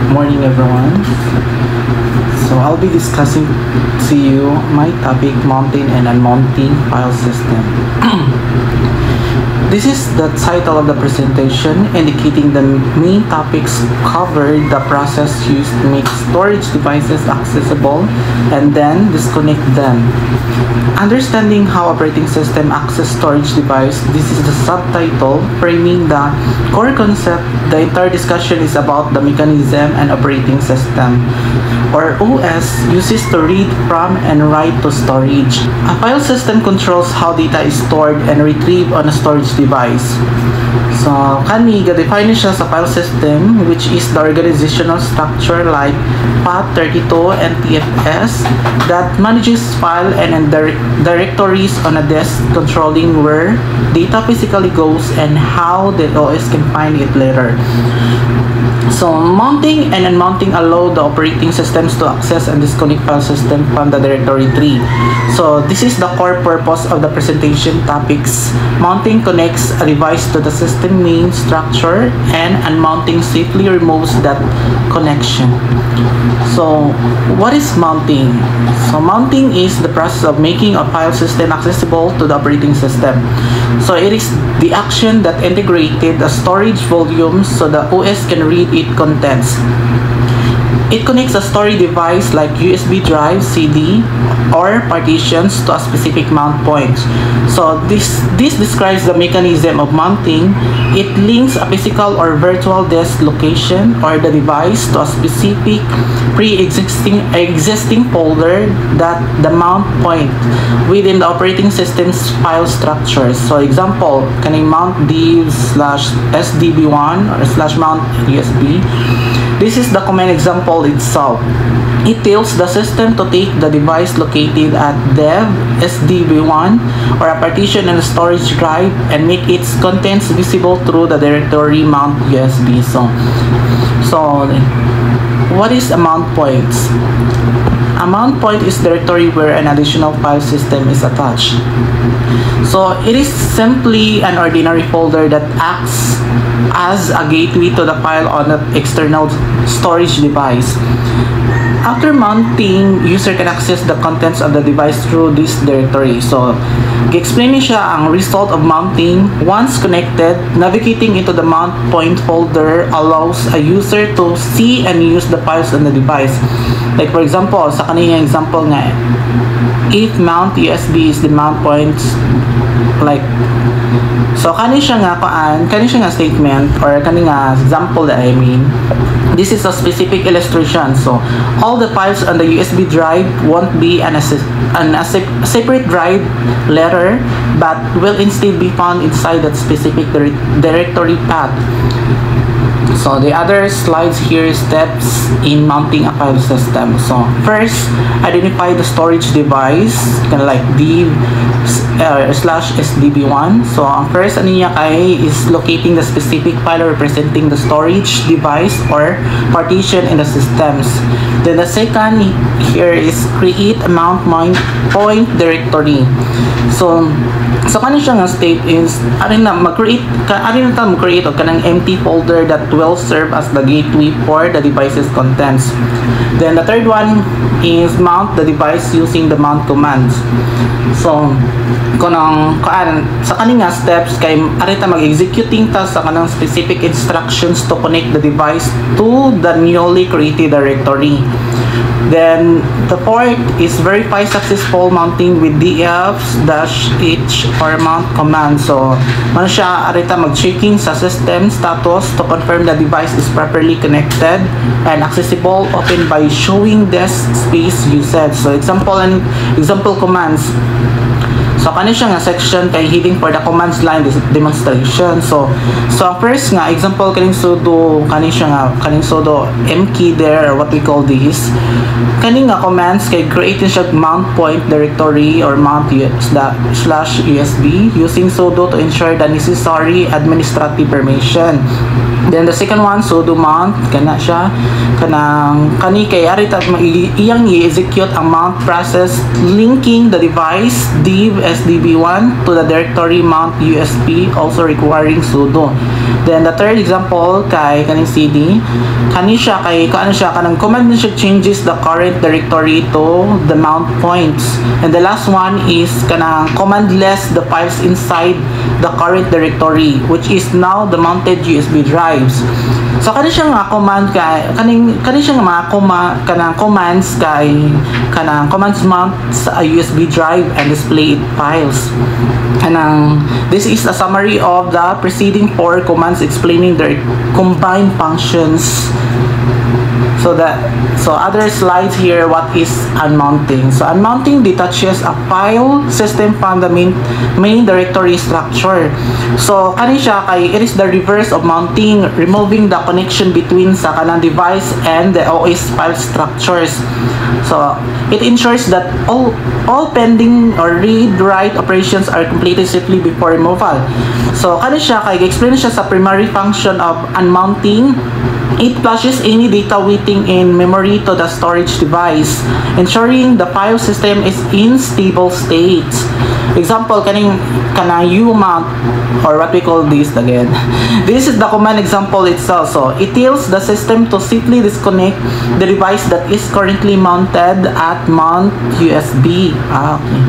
Morning everyone. So I'll be discussing to you my topic, mounting and unmounting file system. This is the title of the presentation, indicating the main topics covered, the process used to make storage devices accessible, and then disconnect them. Understanding how operating system access storage device, this is the subtitle, framing the core concept. The entire discussion is about the mechanism and operating system, or OS, uses to read from and write to storage. A file system controls how data is stored and retrieved on a storage device. So, kani ga-define siya sa file system, which is the organizational structure like FAT32 and TFS that manages file and directories on a disk, controlling where data physically goes and how the OS can find it later. So, mounting and unmounting allow the operating systems to access and disconnect file system from the directory tree. So, this is the core purpose of the presentation topics. Mounting connects a device to the system main structure, and unmounting safely removes that connection. So, what is mounting? So, mounting is the process of making a file system accessible to the operating system. So, it is the action that integrated the storage volume so the OS can read its contents. It connects a storage device like USB drive, CD, or partitions to a specific mount point. So this describes the mechanism of mounting. It links a physical or virtual disk location or the device to a specific existing folder that the mount point within the operating system's file structures. So example, can I mount div/sdb1 or /mount USB? This is the command example itself. It tells the system to take the device located at dev sdb1 or a partition in a storage drive and make its contents visible through the directory mount USB. So what is a mount point? A mount point is directory where an additional file system is attached. So it is simply an ordinary folder that acts as a gateway to the file on the external storage device. After mounting, user can access the contents of the device through this directory. So, i-explain niya ang result of mounting. Once connected, navigating into the mount point folder allows a user to see and use the files on the device. Like for example, sa kanina example nga, if mount USB is the mount points, like, so kani siya nga statement or kani nga example that I mean, this is a specific illustration. So all the files on the USB drive won't be a separate drive letter, but will instead be found inside that specific directory path. So the other slides here is steps in mounting a file system. So first, identify the storage device, kind of like div/sdb1. So ang first niya is locating the specific file representing the storage device or partition in the systems. Then the second here is create a mount point directory. So kani siya nga state is mag-create og kanang empty folder that will serve as the gateway for the device's contents. Then the third one is mount the device using the mount commands. So sa kaning steps kay arita mag-executing ta sa kanang specific instructions to connect the device to the newly created directory. Then the fourth is verify successful mounting with df-h or mount command. So siya arita mag-checking sa system status to confirm the device is properly connected and accessible, open by showing disk space usage. So example commands. So kani siya nga section kay heading for the commands line demonstration. So first nga example kaning sudo mkey there, or what we call this. Kani nga commands kay create siya mount point directory or mount /USB using sudo to ensure the necessary administrative permission. Then the second one, sudo mount, kana siya, kani kay arita iyang i-execute ang mount process linking the device div sdb1 to the directory mount usb, also requiring sudo. Then the third example kay kaning cd, kani siya kay kaano siya kanang command na siya changes the current directory to the mount points. And the last one is kanang command less the files inside the current directory, which is now the mounted USB drives. So kani siya nga command kay kani siya nga mga kanang commands kay kanang commands mount sa USB drive and display it files. Kanang this is a summary of the preceding 4 commands explaining their combined functions. So other slides here, what is unmounting? So unmounting detaches a file system from the main directory structure. So kani siya kay it is the reverse of mounting, removing the connection between sa kanang device and the OS file structures. So it ensures that all pending or read-write operations are completed safely before removal. So kani siya kay explain siya sa primary function of unmounting. It flushes any data waiting in memory to the storage device, ensuring the file system is in stable state. Example, kanang umount, or what we call this again. This is the command example itself. So it tells the system to simply disconnect the device that is currently mounted at mount USB. Okay.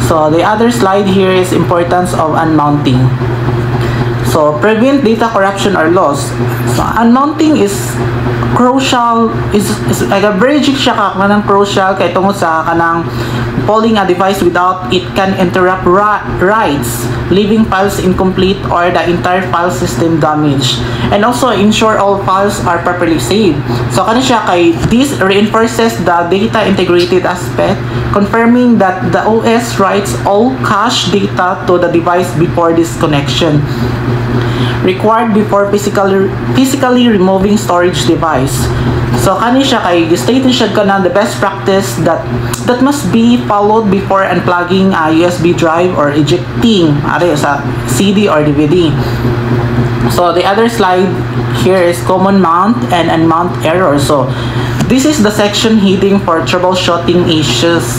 So the other slide here is importance of unmounting. So, prevent data corruption or loss. So, unmounting is crucial, is like a bridging siya ka kanang crucial kay tungod sa kanang pulling a device without it can interrupt writes, leaving files incomplete or the entire file system damaged. And also ensure all files are properly saved. So, kani siya kay this reinforces the data integrated aspect, confirming that the OS writes all cache data to the device before disconnection. Required before physically removing storage device. So kani siya kay state siya kana the best practice that must be followed before unplugging a USB drive or ejecting sa CD or DVD. So the other slide here is common mount and unmount error. So this is the section heading for troubleshooting issues.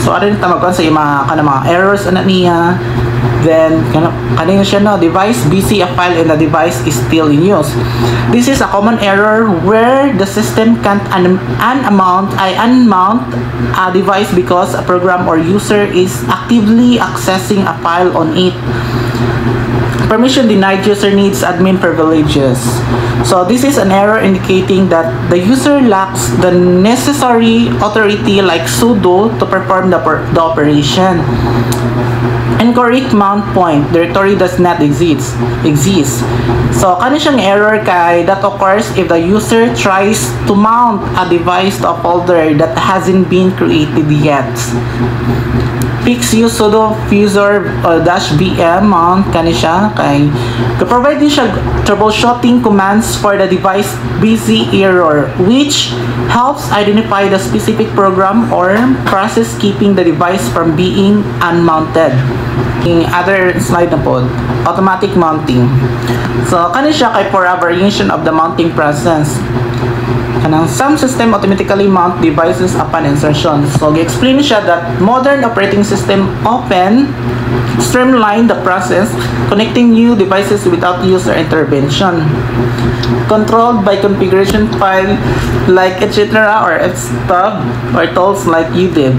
So ano yung tamagon sa mga errors ana niya. Then kanina siya no, device busy a file and the device is still in use. This is a common error where the system can't unmount a device because a program or user is actively accessing a file on it. Permission denied user needs admin privileges. So this is an error indicating that the user lacks the necessary authority like sudo to perform the operation. Incorrect mount point directory does not exist. So kani siyang error kay that occurs if the user tries to mount a device to a folder that hasn't been created yet. Fix use sudo fusor -bm mount kani siya kay provide din siya troubleshooting commands for the device busy error, which helps identify the specific program or process keeping the device from being unmounted. In other slide na po, automatic mounting. So kani siya kay for a variation of the mounting process. Kanang some system automatically mount devices upon insertion. So gi-explain siya that modern operating system often streamline the process connecting new devices without user intervention. Controlled by configuration file like etc. or fstub or tools like UDID.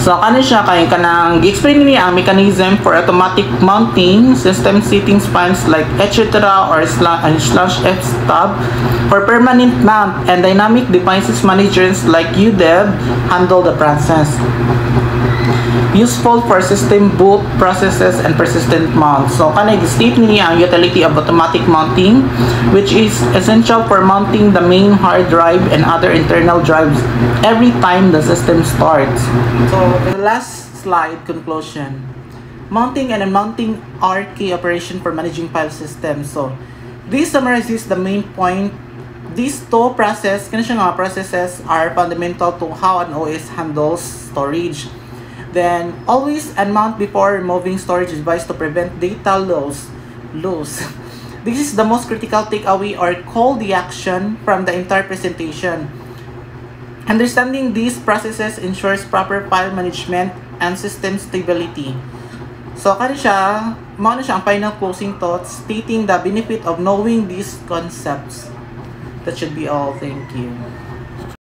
So kani siya kay kanang gi-explain niya ang mechanism for automatic mounting system settings files like etc. or /fstub for permanent mount and dynamic devices managers like UDEV handle the process. Useful for system boot processes and persistent mount. So kanay gi-state niya ang utility of automatic mounting, which is essential for mounting the main hard drive and other internal drives every time the system starts. So the last slide, conclusion. Mounting and unmounting are key operation for managing file systems. So this summarizes the main point. These two processes are fundamental to how an OS handles storage. Then always unmount before removing storage device to prevent data loss. This is the most critical takeaway or call the action from the entire presentation. Understanding these processes ensures proper file management and system stability. So, kani siya, mao na siya ang final closing thoughts stating the benefit of knowing these concepts. That should be all. Thank you.